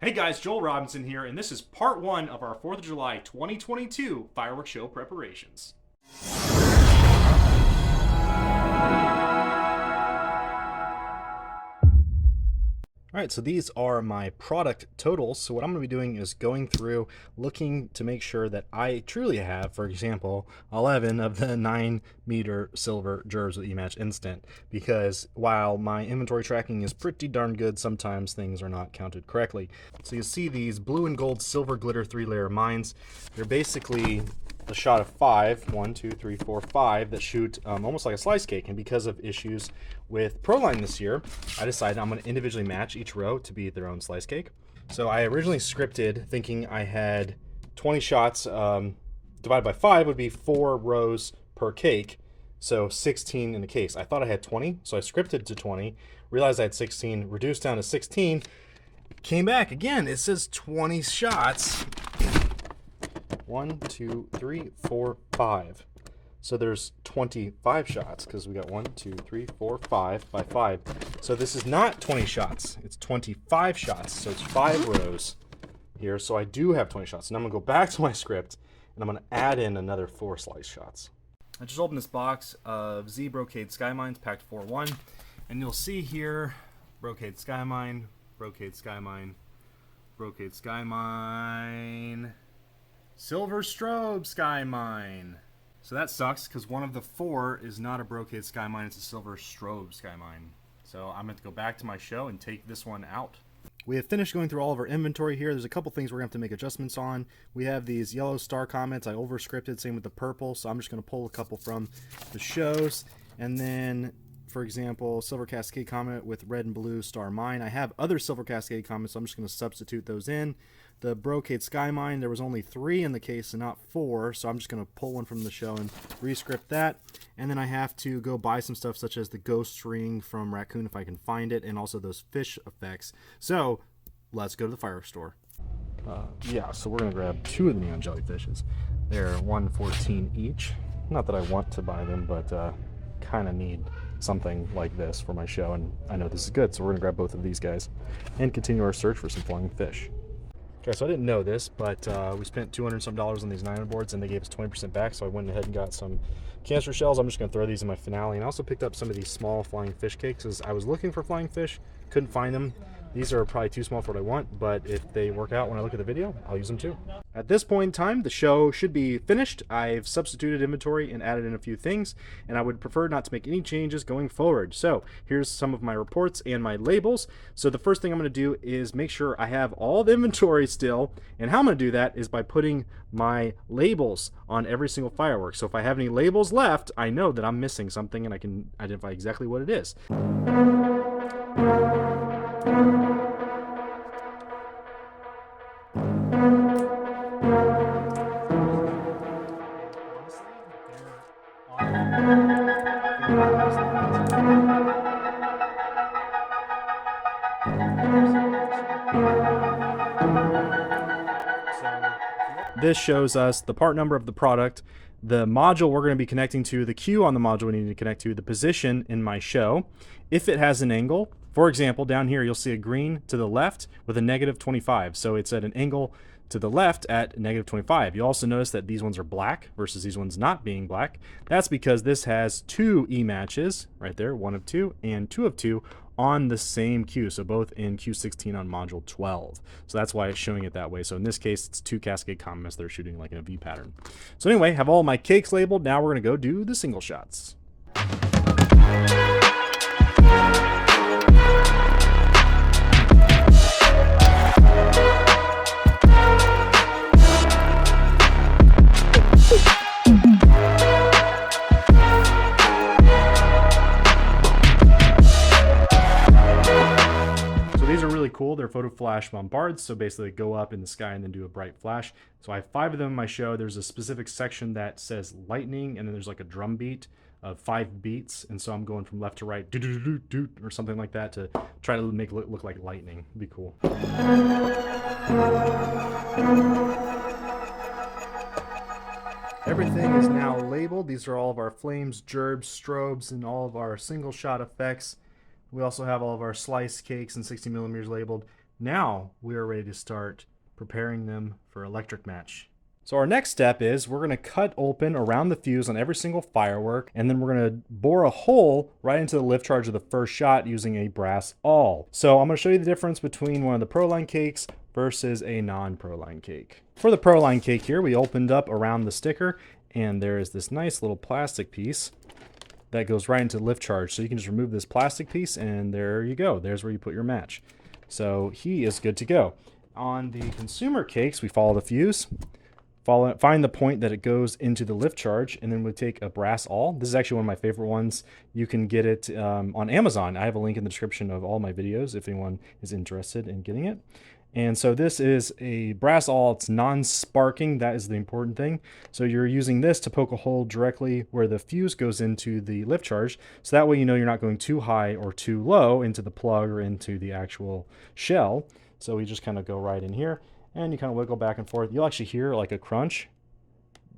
Hey guys, Joel Robinson here, and this is part 1 of our 4th of July 2022 fireworks show preparations. Alright, so these are my product totals. So what I'm going to be doing is going through, looking to make sure that I truly have, for example, 11 of the 9-meter silver gerbs with eMatch Instant. Because while my inventory tracking is pretty darn good, sometimes things are not counted correctly. So you see these blue and gold silver glitter 3-layer mines. They're basically a shot of 5, 1, 2, 3, 4, 5 that shoot almost like a slice cake. And because of issues with Proline this year, I decided I'm going to individually match each row to be their own slice cake. So I originally scripted thinking I had 20 shots divided by 5 would be 4 rows per cake, so 16 in the case. I thought I had 20, so I scripted to 20, realized I had 16, reduced down to 16, came back again. It says 20 shots. 1, 2, 3, 4, 5. So there's 25 shots because we got 1, 2, 3, 4, 5 by 5. So this is not 20 shots. It's 25 shots. So it's 5 rows here. So I do have 20 shots. And I'm going to go back to my script and I'm going to add in another 4 slice shots. I just opened this box of Z Brocade Sky Mines packed 4-1. And you'll see here Brocade Sky Mine, Brocade Sky Mine, Brocade Sky Mine, Silver Strobe Sky Mine. So that sucks because one of the 4 is not a Brocade Sky Mine, it's a Silver Strobe Sky Mine. So I'm going to go back to my show and take this one out. We have finished going through all of our inventory here. There's a couple things we're going to have to make adjustments on. We have these yellow star comets. I over-scripted, same with the purple, so I'm just going to pull a couple from the shows. And then, for example, Silver Cascade Comet with red and blue star mine. I have other Silver Cascade Comets, so I'm just going to substitute those in. The Brocade Sky Mine, there was only 3 in the case and not 4, so I'm just going to pull one from the show and re-script that. And then I have to go buy some stuff such as the ghost ring from Raccoon if I can find it, and also those fish effects. So let's go to the fireworks store. Yeah, so we're going to grab 2 of the neon jellyfishes. They're $1.14 each. Not that I want to buy them, but kind of need something like this for my show, and I know this is good, so we're going to grab both of these guys and continue our search for some flying fish. Okay, so I didn't know this, but we spent $200 some on these niner boards, and they gave us 20% back, so I went ahead and got some canister shells. I'm just going to throw these in my finale, and I also picked up some of these small flying fish cakes, as I was looking for flying fish, couldn't find them. These are probably too small for what I want, but if they work out when I look at the video, I'll use them too. At this point in time, the show should be finished. I've substituted inventory and added in a few things, and I would prefer not to make any changes going forward. So here's some of my reports and my labels. So the first thing I'm going to do is make sure I have all the inventory still, and how I'm going to do that is by putting my labels on every single firework. So if I have any labels left, I know that I'm missing something and I can identify exactly what it is. This shows us the part number of the product, the module we're going to be connecting to, the queue on the module we need to connect to, the position in my show, if it has an angle. For example, down here you'll see a green to the left with a -25, so it's at an angle to the left at -25. You'll also notice that these ones are black versus these ones not being black. That's because this has 2 E-matches right there, 1 of 2 and 2 of 2 on the same queue, so both in Q16 on module 12. So that's why it's showing it that way. So in this case, it's 2 Cascade Comets that are shooting like in a V pattern. So anyway, have all my cakes labeled. Now we're going to go do the single shots. Cool. They're photo flash bombards, so basically go up in the sky and then do a bright flash. So I have 5 of them in my show. There's a specific section that says lightning, and then there's like a drum beat of 5 beats, and so I'm going from left to right, or something like that, to try to make it look like lightning. It'd be cool. Everything is now labeled. These are all of our flames, gerbs, strobes, and all of our single shot effects. We also have all of our slice cakes and 60 millimeters labeled. Now we are ready to start preparing them for electric match. So our next step is we're going to cut open around the fuse on every single firework, and then we're going to bore a hole right into the lift charge of the first shot using a brass awl. So I'm going to show you the difference between one of the Proline cakes versus a non-Proline cake. For the Proline cake here, we opened up around the sticker, and there is this nice little plastic piece that goes right into the lift charge. So you can just remove this plastic piece, and there you go. There's where you put your match. So he is good to go. On the consumer cakes, we follow the fuse. Find the point that it goes into the lift charge, and then we take a brass awl. This is actually one of my favorite ones. You can get it on Amazon. I have a link in the description of all my videos if anyone is interested in getting it. And so this is a brass awl. It's non-sparking. That is the important thing. So you're using this to poke a hole directly where the fuse goes into the lift charge. So that way you know you're not going too high or too low into the plug or into the actual shell. So we just kind of go right in here, and you kind of wiggle back and forth. You'll actually hear like a crunch.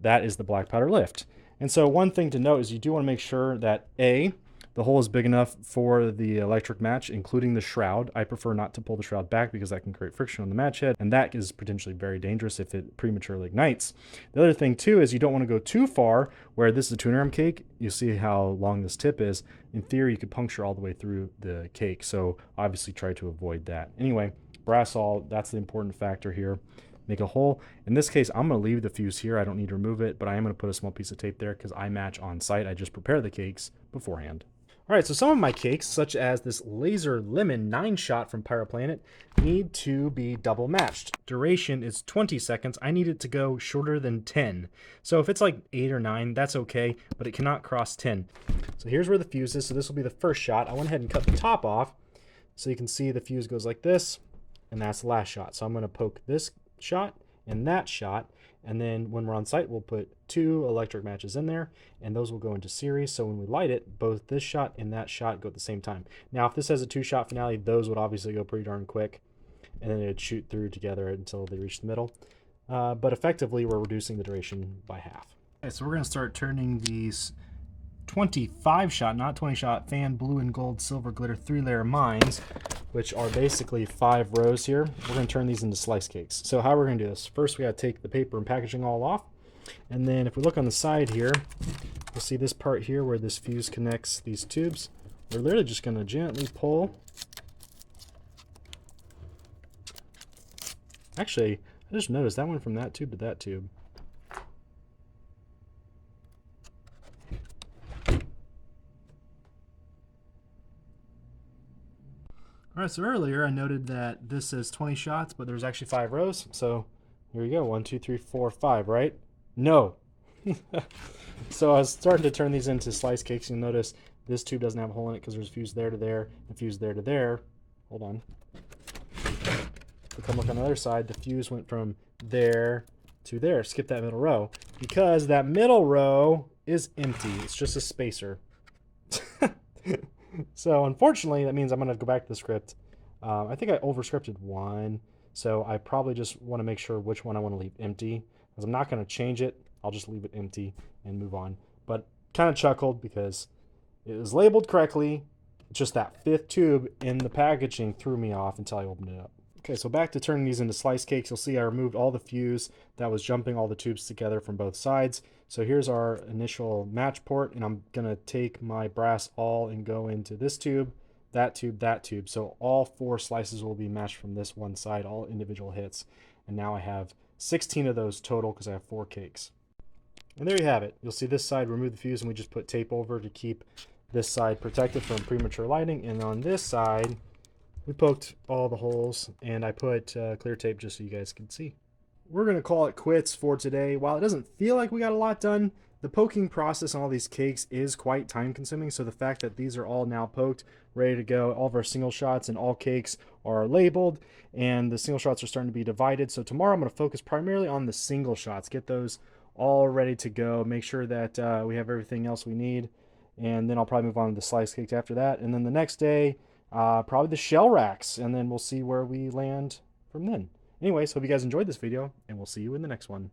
That is the black powder lift. And so one thing to note is you do want to make sure that the hole is big enough for the electric match, including the shroud. I prefer not to pull the shroud back because that can create friction on the match head, and that is potentially very dangerous if it prematurely ignites. The other thing too is you don't want to go too far where this is a 200 gram cake. You see how long this tip is. In theory, you could puncture all the way through the cake, so obviously try to avoid that. Anyway, brass awl, that's the important factor here. Make a hole. In this case, I'm going to leave the fuse here. I don't need to remove it, but I am going to put a small piece of tape there because I match on site. I just prepare the cakes beforehand. All right, so some of my cakes, such as this laser lemon 9-shot from Pyroplanet, need to be double matched. Duration is 20 seconds. I need it to go shorter than 10. So if it's like 8 or 9, that's okay, but it cannot cross 10. So here's where the fuse is. So this will be the first shot. I went ahead and cut the top off so you can see the fuse goes like this, and that's the last shot. So I'm going to poke this shot and that shot, and then when we're on site we'll put 2 electric matches in there, and those will go into series, so when we light it, both this shot and that shot go at the same time. Now if this has a 2-shot finale, those would obviously go pretty darn quick, and then it'd shoot through together until they reach the middle, but effectively we're reducing the duration by half. Okay, so we're going to start turning these 25-shot, not 20-shot, fan blue and gold silver glitter 3-layer mines, which are basically 5 rows here. We're going to turn these into slice cakes. So how we're going to do this, first we got to take the paper and packaging all off, and then if we look on the side here, you'll see this part here where this fuse connects these tubes. We're literally just going to gently pull. Actually, I just noticed that went from that tube to that tube. All right, so earlier I noted that this says 20 shots, but there's actually 5 rows. So here you go, 1, 2, 3, 4, 5, right? No. So I was starting to turn these into slice cakes. You'll notice this tube doesn't have a hole in it because there's fuse there to there and fuse there to there. Hold on. If we come look on the other side, the fuse went from there to there. Skip that middle row because that middle row is empty. It's just a spacer. So unfortunately, that means I'm going to go back to the script. I think I over-scripted one, so I probably just want to make sure which one I want to leave empty, because I'm not going to change it. I'll just leave it empty and move on. But kind of chuckled because it was labeled correctly. Just that 5th tube in the packaging threw me off until I opened it up. Okay, so back to turning these into slice cakes. You'll see I removed all the fuse that was jumping all the tubes together from both sides. So here's our initial match port, and I'm going to take my brass awl and go into this tube, that tube, that tube. So all 4 slices will be matched from this one side, all individual hits. And now I have 16 of those total because I have 4 cakes. And there you have it. You'll see this side, remove the fuse, and we just put tape over to keep this side protected from premature lighting. And on this side, we poked all the holes, and I put clear tape just so you guys can see. We're going to call it quits for today. While it doesn't feel like we got a lot done, the poking process on all these cakes is quite time consuming. So the fact that these are all now poked, ready to go, all of our single shots and all cakes are labeled, and the single shots are starting to be divided. So tomorrow I'm going to focus primarily on the single shots, get those all ready to go, make sure that we have everything else we need, and then I'll probably move on to the slice cakes after that. And then the next day, probably the shell racks, and then we'll see where we land from then. Anyways, hope you guys enjoyed this video, and we'll see you in the next one.